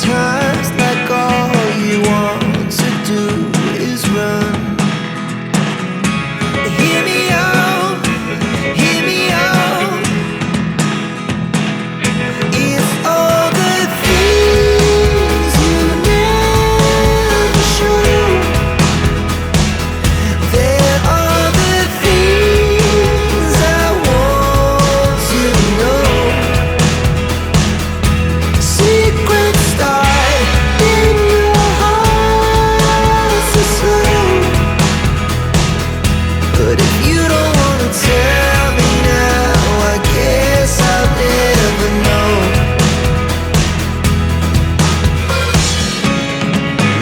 Sometimes like all you want to do is run. Hear me out, hear me out. It's all the things you never show. There are the things I want to know. Secrets start in your heart so slow. But if you don't wanna tell me now, I guess I'll never know.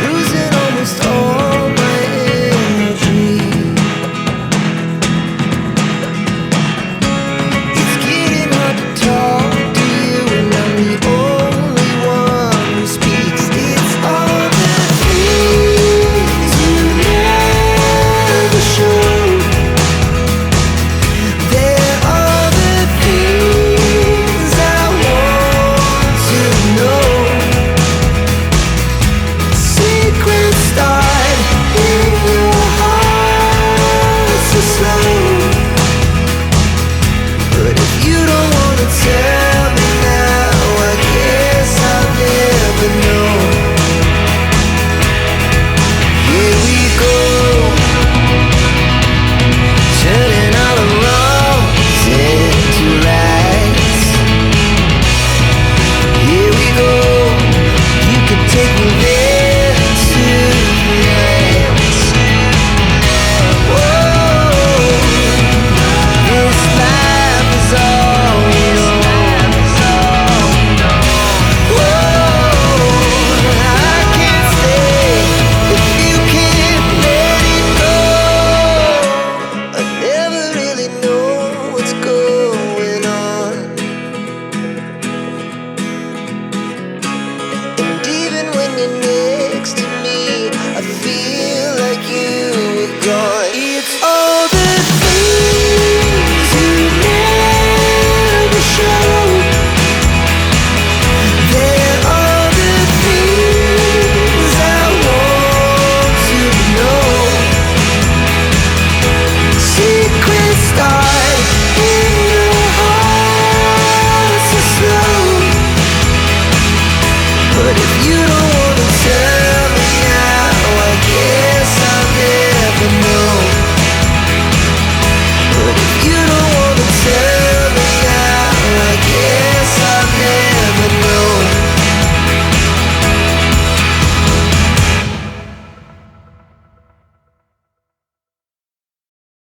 Losing almost all my energy. It's getting hard to talk to you, and I'm the only one who speaks. It's all the things you never show. There are the things I want to know. Secrets start in your heart so slow. But if you don't wanna tell me now, I guess I'll never know. Here we go, turning all the wrongs into rights. Here we go, you could take me there tonight. Whoa, this life is all we know. Whoa, I can't stay if you can't let it go. I never really know what's going on. And even when you're next to me, I feel like you were gone. It's all the things you never show. There are the things I want to know. Secrets start